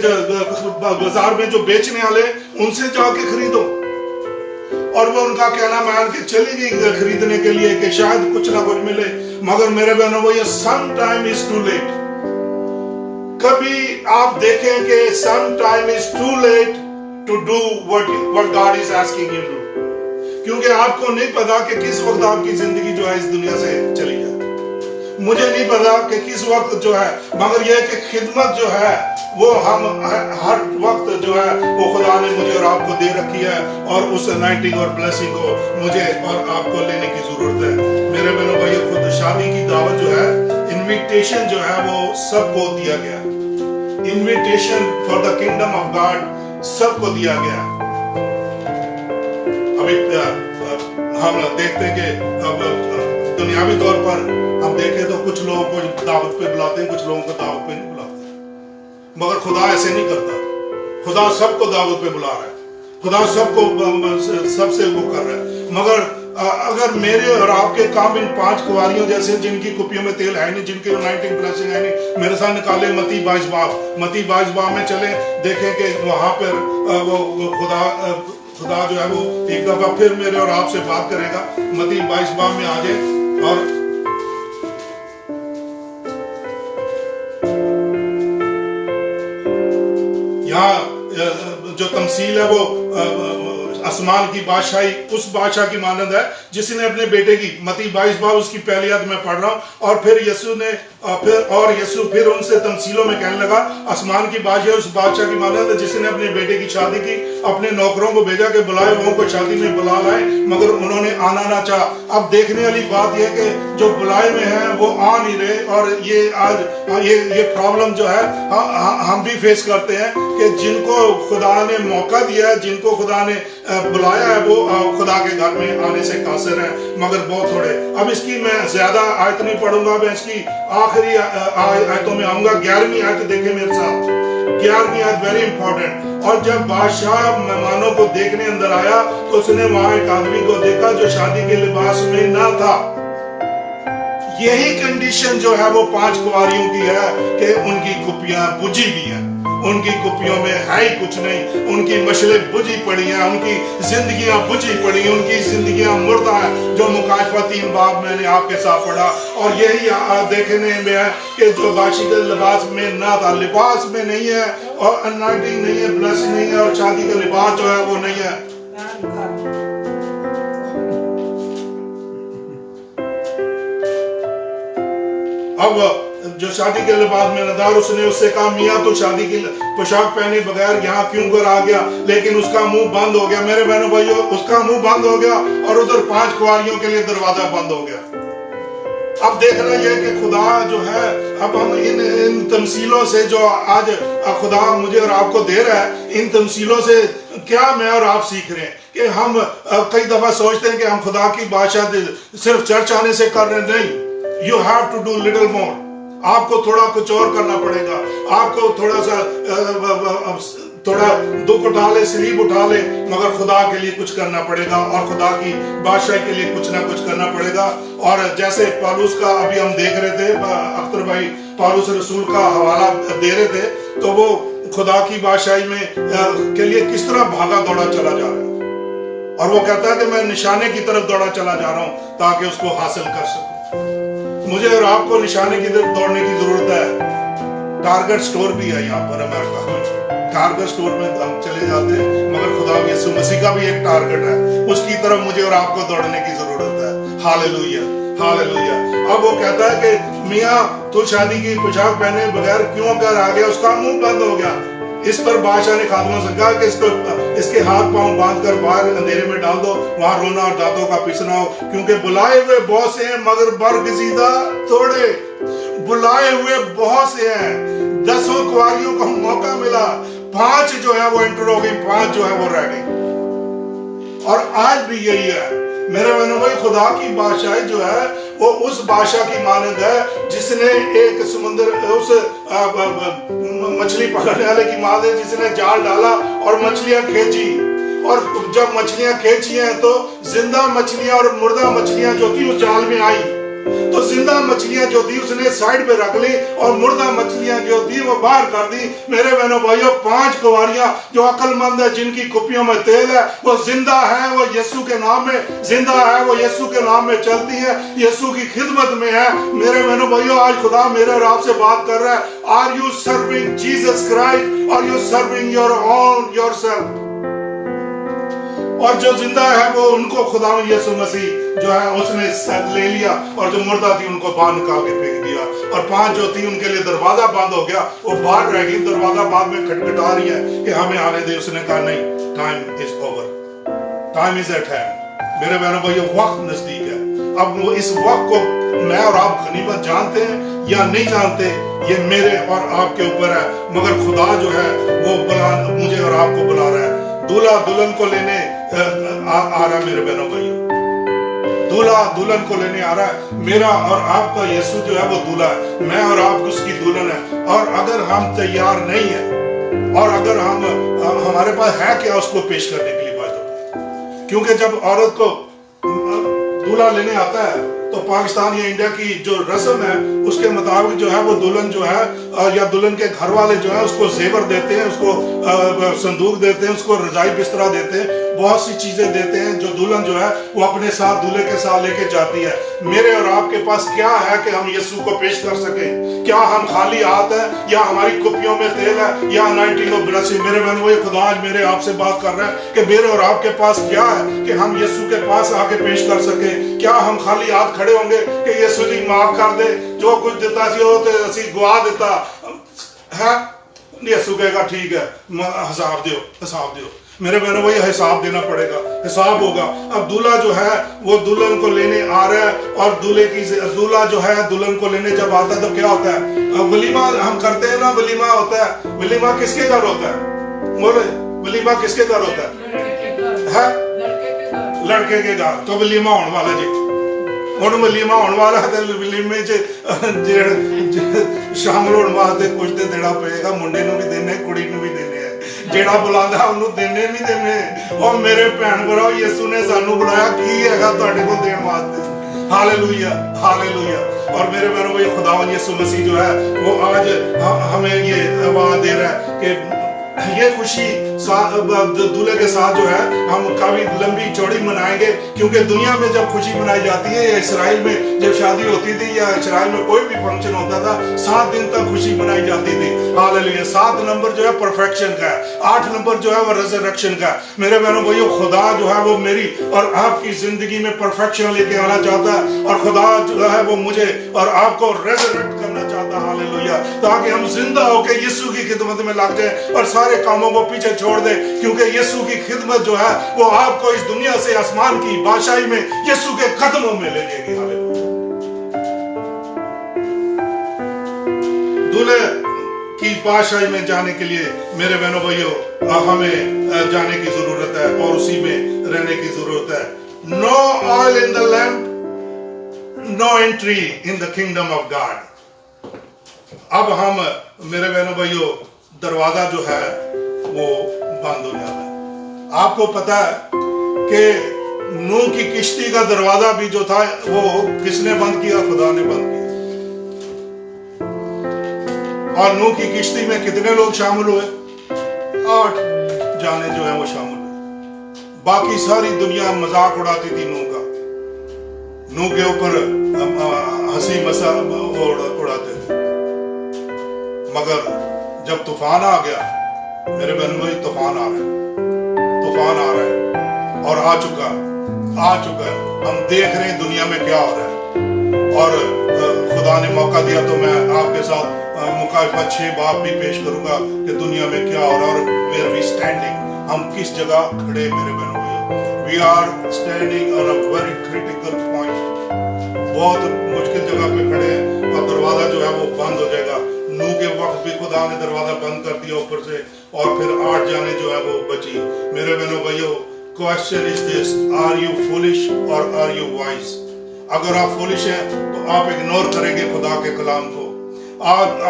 Speaker 2: بازار میں جو بیچنے والے ان سے جا کے خریدو. اور وہ ان کا کہنا مان کے چلی گئی خریدنے کے لیے کہ شاید کچھ نہ کچھ ملے. مگر میرے بہنوں وہ یہ some time is too late. کبھی آپ دیکھیں کہ some time is too late to do what God is asking you to do. کیونکہ آپ کو نہیں پتا کہ کس وقت آپ کی زندگی جو ہے اس دنیا سے چلی جائے. مجھے نہیں پتا کہ کس وقت جو ہے, مگر یہ کہ خدمت جو ہے وہ ہم ہر وقت جو ہے وہ خدا نے مجھے اور آپ کو دے رکھی ہے, اور اس انائٹنگ اور بلیسنگ کو مجھے اور آپ کو لینے کی ضرورت ہے. میرے بہنوں بھائی, خود شادی کی دعوت جو ہے, انویٹیشن جو ہے وہ سب کو دیا گیا. Invitation for the kingdom of God سب کو دیا گیا. ابھی ہم دیکھتے کہ दुनियावी तौर पर हम देखें तो कुछ लोगों को दावत पे बुलाते हैं, कुछ लोगों को दावत पे नहीं बुलाते, मगर खुदा ऐसे नहीं करता। खुदा सबको दावत पे बुला रहा है, खुदा सबको सबसे वो कर रहा है। मगर अगर मेरे और आपके काम इन 5 कुंवारियों जैसे जिनकी कुपियों में तेल है नहीं, जिनके 19 ब्लेसिंग है नहीं, मेरे साथ निकाले मती 22 बाब में चले, देखें कि वहां पर वो खुदा जो है वो एक दफा फिर मेरे और आपसे बात करेगा। मती 22 बाब में आ जाए और यहाँ जो तमसील है वो आसमान की बादशाही उस बादशाह की मानद है जिसने अपने बेटे की, मती 22 बाब उसकी पहली आयत में पढ़ रहा हूँ। और फिर यीशु फिर उनसे तमसीलों में कहने लगा, आसमान की बादशाह उस बादशाह की मानद है जिसने अपने बेटे की शादी की, अपने नौकरों को भेजा कि बुलाए हुओं को शादी में बुला लाए, मगर उन्होंने आना ना चाहा। अब देखने वाली बात यह कि जो बुलाए में हैं वो आ नहीं रहे, और ये आज ये प्रॉब्लम जो है हम भी फेस करते हैं कि जिनको खुदा ने मौका दिया है, जिनको खुदा ने बुलाया है, वो खुदा के घर में आने से कासिर है, मगर बहुत थोड़े। अब इसकी मैं ज्यादा आयत नहीं पढ़ूंगा, मैं इसकी आखिरी आयतों में आऊंगा। 11वीं आयत देखें मेरे साथ, 11वीं आयत वेरी इंपॉर्टेंट। और जब बादशाह मेहमानों को देखने अंदर आया तो उसने वहां एक आदमी को देखा जो शादी के लिबास में ना था। यही कंडीशन जो है वो 5 कुंवारियों की है कि उनकी कुपियां बुझी हुई हैं, उनकी कुपियों में है ही कुछ नहीं, उनकी मशलें बुझी पड़ी हैं, उनकी जिंदगियां बुझी पड़ी हैं, उनकी जिंदगियां मुर्दा हैं, जो मुकाशफा 3 बाब मैंने आपके साथ पढ़ा। और यही देखने में है कि जो बादशाह के लिबास में ना था, लिबास में नहीं है, और अनॉइंटिंग नहीं है, ब्लेस नहीं है, और शादी का लिबास जो है वो नहीं है। अब जो शादी के लिबास में नदार, उसने उससे कहा, मियाँ तो शादी की पोशाक पहने बगैर यहाँ क्यों कर आ गया? लेकिन उसका मुंह बंद हो गया। मेरे बहनों भाइयों, उसका मुंह बंद हो गया और उधर 5 कुंवारियों के लिए दरवाजा बंद हो गया। अब देखना यह कि खुदा जो है, अब हम इन तमसीलों से जो आज खुदा मुझे और आपको दे रहा है, इन तमसीलों से क्या मैं और आप सीख रहे हैं कि हम कई दफा सोचते हैं कि हम खुदा की बादशाह सिर्फ चर्च आने से कर रहे हैं। नहीं, you have to do little more. आपको थोड़ा कुछ और करना पड़ेगा, आपको थोड़ा दुख उठा ले, सलीब उठा ले, मगर खुदा के लिए कुछ करना पड़ेगा, और खुदा की बादशाही के लिए कुछ ना कुछ करना पड़ेगा। और जैसे पौलुस का अभी हम देख रहे थे, अख्तर भाई पौलुस रसूल का हवाला दे रहे थे, तो वो खुदा की बादशाही में के लिए किस तरह भागा दौड़ा चला जा रहा है, और वो कहता है कि मैं निशाने की तरफ दौड़ा चला जा रहा हूं ताकि उसको हासिल कर सकूं। मुझे और आपको निशाने की तरफ दौड़ने की जरूरत है। टारगेट स्टोर भी है यहाँ पर अमेरिका में, टारगेट स्टोर में हम चले जाते हैं, मगर खुदा यीशु मसीह का भी एक टारगेट है, उसकी तरफ मुझे और आपको दौड़ने की जरूरत है। Hallelujah, hallelujah. अब वो कहता है कि मियाँ तू शादी की पोशाक पहने बगैर क्यों कर आ गया? उसका मुंह बंद हो गया। इस पर बादशाह ने खादिमों से कहा कि इसके हाथ पांव बांध कर बाहर अंधेरे में डाल दो, वहां रोना और दांतों का पिसना हो, क्योंकि बुलाए हुए बहुत से हैं मगर बरगजीदा थोड़े। बुलाए हुए बहुत से हैं, 10 कुंवारियों को मौका मिला, 5 जो है वो एंटर हो गई, 5 जो है वो रह गई। और आज भी यही है मेरे बहनों भाई, खुदा की बादशाही जो है वो उस बादशाह की मानद है जिसने एक समुद्र उस मछली पकड़ने वाले की मानद है जिसने जाल डाला और मछलियां खींची, और जब मछलियां खींची हैं तो जिंदा मछलियां और मुर्दा मछलियां जो थी उस जाल में आई, तो जिंदा मछलियां जो थी उसने साइड पे रख ली और मुर्दा मछलियां जो थी वो बाहर कर दी। मेरे बहनों भाइयों, 5 कुंवारियां जो अक्लमंद है, जिनकी कुपियों में तेल है, वो जिंदा है, वो यीशु के नाम में जिंदा है, वो यीशु के नाम में चलती है, यीशु की खिदमत में है। मेरे बहनों भाइयों, आज खुदा मेरे और आपसे बात कर रहा है, are you serving Jesus Christ और you serving your own yourself? और जो जिंदा है वो उनको खुदा यीशु मसीह जो है उसने ले लिया, और जो मुर्दा थी उनको बाहर निकाल के फेंक दिया, और 5 जो थी उनके लिए दरवाजा बंद हो गया, वो बाहर रह गई। दरवाजा बाद में खटखटा रही है कि हमें आने दे, उसने कहा नहीं, time is over, time is eight hand. मेरे बहनों भाइयों, वक्त नजदीक है। अब वो इस वक्त को मैं और आप गनीमत जानते हैं या नहीं जानते, ये मेरे और आपके ऊपर है, मगर खुदा जो है वो मुझे और आपको बुला रहा है। दूल्हा दुल्हन को लेने आ रहा मेरे बहनों भाइयों, दूल्हा दुल्हन को लेने आ रहा है। मेरा और आपका यीशु जो है वो दूल्हा है, मैं और आप उसकी दुल्हन है। और अगर हम तैयार नहीं है और अगर हमारे पास है क्या उसको पेश करने के लिए बात, क्योंकि जब औरत को दूल्हा लेने आता है तो पाकिस्तान या इंडिया की जो रस्म है उसके मुताबिक जो है वो दुल्हन जो है या दुल्हन के घर वाले जो है उसको जेवर देते हैं, उसको संदूक देते हैं, उसको रजाई बिस्तरा देते हैं, बहुत सी चीजें देते हैं जो दुल्हन जो है वो अपने साथ दूल्हे के साथ लेके जाती है। मेरे और आपके पास क्या है कि हम यीशु को पेश कर सके? क्या हम खाली हाथ है या हमारी कुप्पियों में तेल है या अनॉइंटिंग ऑफ ब्लेसिंग? मेरे बहन वो खुदा आज मेरे आपसे बात कर रहा है कि मेरे और आपके पास क्या है कि हम यीशु के पास आके पेश कर सके? क्या हम खाली हाथ खड़े होंगे कि यीशु जी माफ कर दे, जो कुछ देता सी हो तो असी गवा देता है? यीशु कहेगा ठीक है, हिसाब दियो। मेरे बहनों वही हिसाब देना पड़ेगा, हिसाब होगा। अब दूल्हा जो है वो दुल्हन को लेने आ रहा है और दूल्हा जो है दुल्हन को लेने जब आता है तो क्या होता है? वलीमा हम करते हैं ना, वलीमा होता है। वलीमा किसके घर होता है? बोले वलीमा किसके घर होता है? लड़के के घर। तो वलीमा होने वाला जी, ਹੁਣ ਵਲੀਮਾ ਹੋਣ ਵਾਲਾ ਤੇ ਵਲੀਮੇ 'ਚ ਸ਼ਾਮਲ ਹੋਣ ਵਾਸਤੇ ਕੁਝ ਤੇ ਦੇਣਾ ਪਏਗਾ। ਮੁੰਡੇ ਨੂੰ ਵੀ ਦੇਣੇ, ਕੁੜੀ ਨੂੰ ਵੀ ਦੇਣੇ ਆ, ਜਿਹੜਾ ਬੁਲਾਉਂਦਾ ਉਹਨੂੰ ਦੇਣੇ ਨਹੀਂ ਦੇਣੇ। ਉਹ ਮੇਰੇ ਭੈਣ ਭਰਾਓ, ਯਿਸੂ ਨੇ ਸਾਨੂੰ ਬੁਲਾਇਆ, ਕੀ ਹੈਗਾ ਤੁਹਾਡੇ ਕੋਲ ਦੇਣ ਵਾਸਤੇ? Hallelujah hallelujah. और मेरे बहनों ये खुदावन यीशु मसीह जो है वो आज हमें ये आवाज दे रहा है कि ये खुशी दूल्हे के साथ जो है हम काफी लंबी चौड़ी मनाएंगे, क्योंकि दुनिया में जब खुशी मनाई जाती है या इसराइल में जब शादी होती थी या इसराइल में कोई भी फंक्शन होता था 7 दिन तक खुशी मनाई जाती थी। हालेलुया। 7 नंबर जो है परफेक्शन का है, 8 नंबर जो है वो रिजरेक्शन का है। मेरे बहनों भाइयों खुदा जो है वो मेरी और आपकी जिंदगी में परफेक्शन लेके आना चाहता है और खुदा जो है वो मुझे और आपको रेजरेक्ट करना चाहता है। हालेलुया। ताकि हम जिंदा होकर यीशु की खिदमत में लग जाए और सारे कामों को पीछे छोड़ दे, क्योंकि यीशु की खिदमत जो है वो आपको इस दुनिया से आसमान की बादशाही में यीशु के कदमों में ले जाएगी। हालेलुया। दूल्हे की बादशाही में जाने के लिए मेरे बहनों भाइयों हमें जाने की जरूरत है और उसी में रहने की जरूरत है। No oil in the lamp, no entry in the kingdom of God. अब हम मेरे बहनों भाइयों दरवाजा जो है वो बंद हो जाता है। आपको पता है कि नूह की किश्ती का दरवाजा भी जो था वो किसने बंद किया? खुदा ने बंद किया। और नूह की किश्ती में कितने लोग शामिल हुए? 8 जाने जो है वो शामिल हुए। बाकी सारी दुनिया मजाक उड़ाती थी नूह का, नूह के ऊपर हंसी मजाक उड़ाते थे। मगर जब तूफान आ गया मेरे बहन भाई, तूफान आ रहा है और आ चुका है। हम देख रहे हैं दुनिया में क्या हो रहा है और खुदा ने मौका दिया तो मैं आपके साथ मुकाफा 6 बाब भी पेश करूंगा कि दुनिया में क्या हो रहा है और वेयर वी स्टैंडिंग, हम किस जगह खड़े। मेरे बहन भाई we are standing on a very critical point, बहुत मुश्किल जगह पे खड़े हैं और दरवाजा जो है वो बंद हो जाएगा। नूह के वक्त भी खुदा ने दरवाजा बंद कर दिया ऊपर से और फिर 8 जाने जो है वो बची। मेरे बहनों भाइयों question is this, are you foolish और आर यू वाइज? अगर आप फुलिश हैं तो आप इग्नोर करेंगे खुदा के कलाम को।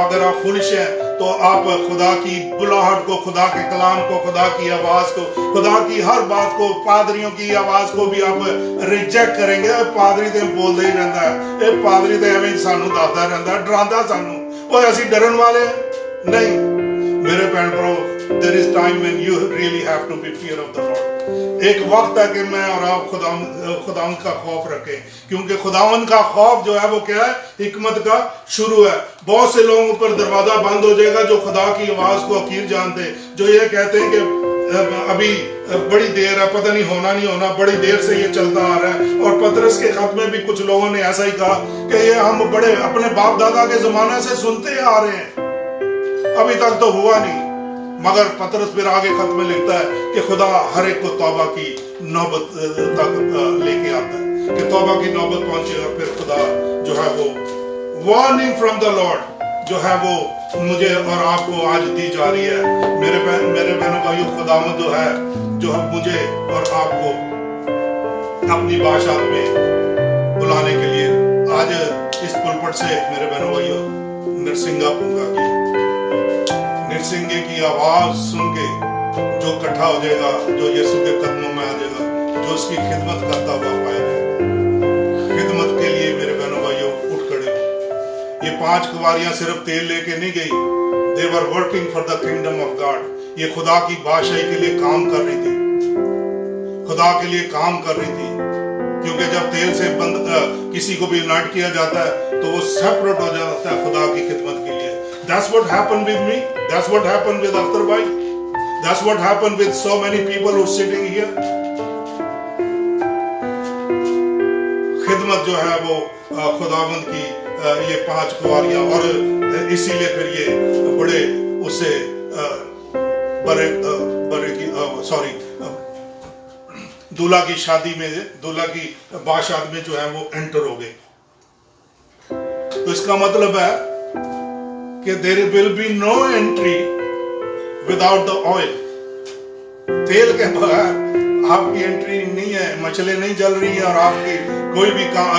Speaker 2: अगर आप फुलिश हैं तो आप खुदा की बुलाहट को, खुदा के कलाम को, खुदा की आवाज को, खुदा की हर बात को, पादरियों की आवाज को भी आप रिजेक्ट करेंगे। पादरी तो बोलता ही रहता है, पादरी तो एवं सानू दसदा रहता है, डरांदा सानू, और ऐसी डरन वाले नहीं। मेरे बहन भराओ, there is time when you really have to be fear of the Lord। एक वक्त है कि मैं और आप खुदावंद का खौफ रखें, क्योंकि खुदावंद का खौफ जो है वो क्या है? हिकमत का शुरू है। बहुत से लोगों पर दरवाजा बंद हो जाएगा जो खुदा की आवाज को अकीर जानते, जो ये कहते हैं कि अभी बड़ी देर है, पता नहीं होना नहीं होना, बड़ी देर से ये चलता आ रहा है। और पतरस के खत में भी कुछ लोगों ने ऐसा ही कहा कि ये हम बड़े अपने बाप दादा के जमाने से सुनते आ रहे हैं, अभी तक तो हुआ नहीं। मगर पतरस फिर आगे खत में लिखता है कि खुदा हर एक को तौबा की नौबत तक लेके आता है कि तौबा की नौबत पहुंचेगा। फिर खुदा जो है वो वार्निंग फ्रॉम द लॉर्ड जो है वो मुझे और आपको आज दी जा रही है। मेरे बहनों भाइयों, खुदावंद जो है जो मुझे और आपको अपनी भाषा में झटपट से मेरे बहनों भाइयों नरसिंगा पूंगा की नरसिंगे की आवाज सुन के जो इकट्ठा हो जाएगा, जो यीशु के कदमों में आ जाएगा, जो उसकी खिदमत करता हुआ पाएगा, खिदमत के लिए मेरे बहनों भाइयों उठ खड़े हो। ये 5 कुंवारियां सिर्फ तेल लेके नहीं गई, they were working for the kingdom of God। ये खुदा की बादशाही के लिए काम कर रही थी, खुदा के लिए काम कर रही थी, क्योंकि जब तेल से किसी को भी यूनाइट किया जाता है तो वो सेपरेट हो जाता है खुदा की खिदमत के लिए। That's what happened with me, that's what happened with Akhtar bhai, that's what happened with so many people who are sitting here। खिदमत जो है वो खुदावंद की ये 5 कुंवारियां, और इसीलिए फिर ये बड़े उसे दूल्हा की शादी में, दूल्हा की बादशाह में जो है वो एंटर हो गए। तो इसका मतलब है कि there will be no entry without the oil. तेल के बगैर आपकी एंट्री नहीं है, मछली नहीं जल रही है और आपकी कोई भी काम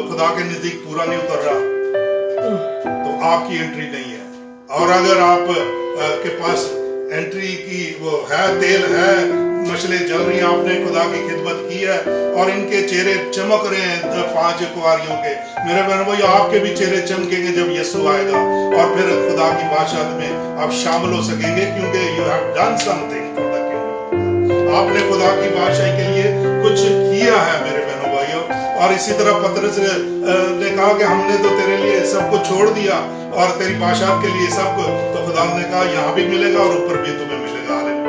Speaker 2: खुदा के नजदीक पूरा नहीं उतर रहा, तो आपकी एंट्री नहीं है। और अगर आप के पास एंट्री की वो है, तेल है, मछली जल रही है, आपने खुदा की खिदमत की है और इनके चेहरे चमक रहे हैं 5 कुंवारियों के, मेरे बहनों भाई आपके भी चेहरे चमकेंगे जब यीशु आएगा, और फिर खुदा की बादशाहत में आप शामिल हो सकेंगे, क्योंकि you have done something for the kingdom. आपने खुदा की बादशाही के लिए कुछ किया है मेरे बहनों भाइयों। और इसी तरह पतरस ने कहा कि हमने तो तेरे लिए सब कुछ छोड़ दिया और तेरी बादशाहत के लिए सब कुछ, तो खुदा ने कहा यहाँ भी मिलेगा और ऊपर भी तुम्हें मिलेगा। हालेलुया।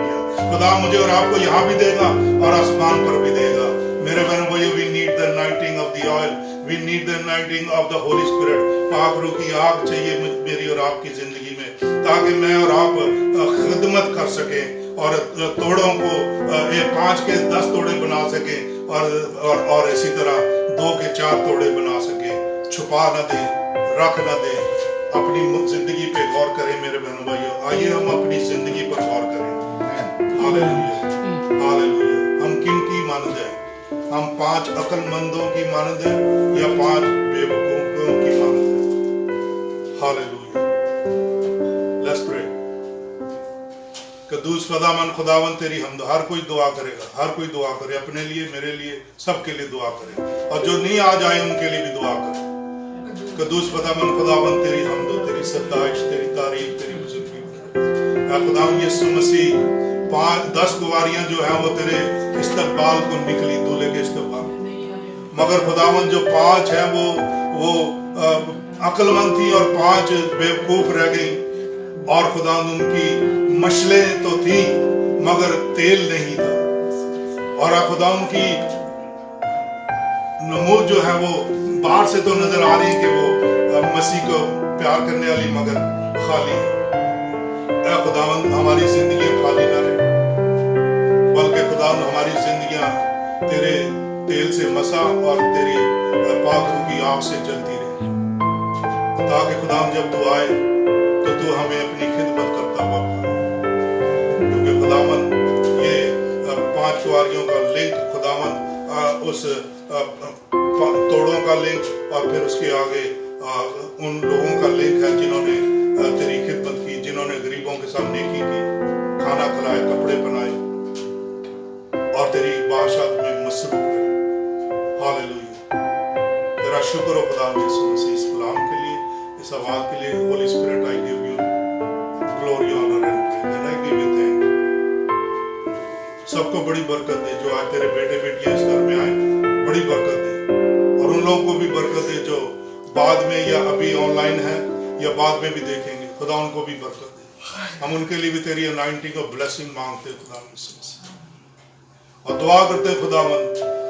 Speaker 2: खुदा मुझे और आपको यहाँ भी देगा और आसमान पर भी देगा। मेरे बहनों भाइयों, we need the anointing of the oil, we need the anointing of the holy spirit. पाक रूह की आग चाहिए मेरी और आपकी जिंदगी में, ताकि मैं और आप खिदमत कर सकें और तोड़ों को 5 के 10 तोड़े बना सके, और इसी तरह 2 के 4 तोड़े बना सके। छुपा न दे, रख न दे, अपनी जिंदगी पे गौर करें मेरे बहनों भाइयों। आइए हम अपनी जिंदगी पर गौर करें। Hallelujah, hallelujah. हम किन की मानद है? हम 5 अक्लमंदों की मानद है या 5 बेवकूफों की मानद है? हालेलुया। Let's pray. कद्दूस खुदावन, खुदावन तेरी हमद। हर कोई दुआ करेगा, हर कोई दुआ करे, अपने लिए, मेरे लिए, सबके लिए दुआ करे, और जो नहीं आ जाए उनके लिए भी दुआ करे। कद्दूस खुदावन, खुदावन तेरी हमद, तेरी सत्ताइश, तेरी तारीफ, तेरी बुजुर्गी। खुदावन यीशु मसीह 10 कुंवारियां जो है वो तेरे इस्तकबाल को निकली, दूल्हे के इस्तकबाल, मगर खुदावन जो 5 है वो अक्लमंद थी और 5 बेवकूफ रह गई। और खुदावन उनकी मछलें तो थी मगर तेल नहीं था, और खुदा उनकी नमूद जो है वो बाहर से तो नजर आ रही है कि वो मसीह को प्यार करने वाली, मगर खाली है। ऐ खुदावन हमारी जिंदगी खाली ना रहे, बल्कि खुदावन हमारी जिंदगियां तेरे तेल से मसा और तेरी पाक रूह की आग से जलती रहे, ताकि खुदावन जब तू आए तो तू हमें अपनी खिदमत करता हुआ पाए। क्योंकि खुदावन ये 5 कुंवारियों का लिंक, खुदावन उस तोड़ों का लिंक, और फिर उसके आगे उन लोगों का लिंक है जिन्होंने तेरी खिदमत की, जिन्होंने गरीबों के साथ नेकी की, खाना खिलाए, कपड़े पहनाए और तेरी बादशाहत में मसरूफ रहे। हालेलुया। तेरा शुक्र हो खुदा यीशु मसीह इस कलाम के लिए, इस आवाज के लिए। Holy spirit I give you glory, honour and praise, and I give you thanks. सबको बड़ी बरकत दे जो आज तेरे बेटे बेटियां इस घर में आए, बड़ी बरकत दे, और उन लोगों को भी बरकत दे जो बाद में या अभी ऑनलाइन है या बाद में भी देखेंगे। खुदा उनको भी बरकत दे। हम उनके लिए भी तेरी अनाइंटिंग और ब्लेसिंग मांगते खुदा, और दुआ करते खुदावन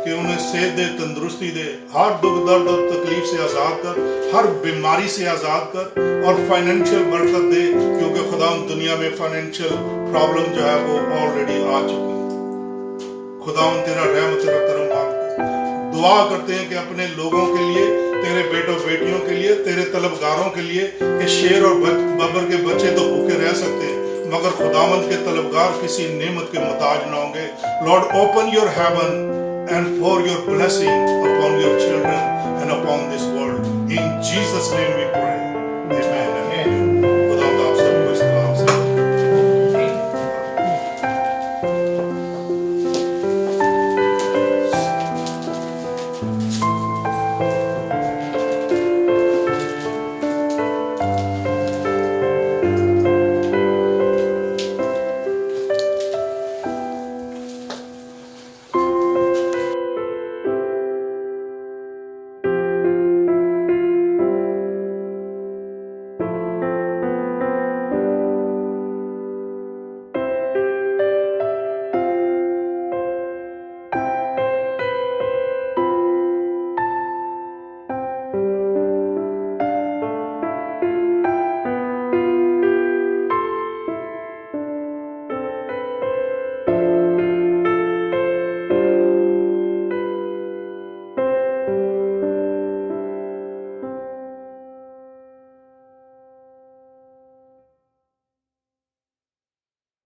Speaker 2: कि उन्हें सेहत दे, तंदुरुस्ती दे, हर दुख दर्द और तकलीफ से आजाद कर, हर बीमारी से आजाद कर, और फाइनेंशियल बरकत दे, क्योंकि खुदा दुनिया में फाइनेंशियल प्रॉब्लम जो है वो ऑलरेडी आ चुकी है। खुदावन तेरा रहमत, तेरा करम मांगते, दुआ करते हैं कि अपने लोगों के लिए, तेरे बेटों बेटियों के लिए, तेरे तलबगारों के लिए, कि शेर और बबर के बच्चे तो भूखे रह सकते हैं, मगर खुदावंद के तलबगार किसी नेमत के मुताज ना होंगे। Lord open your heaven and pour your blessing upon your children and upon this world in Jesus' name we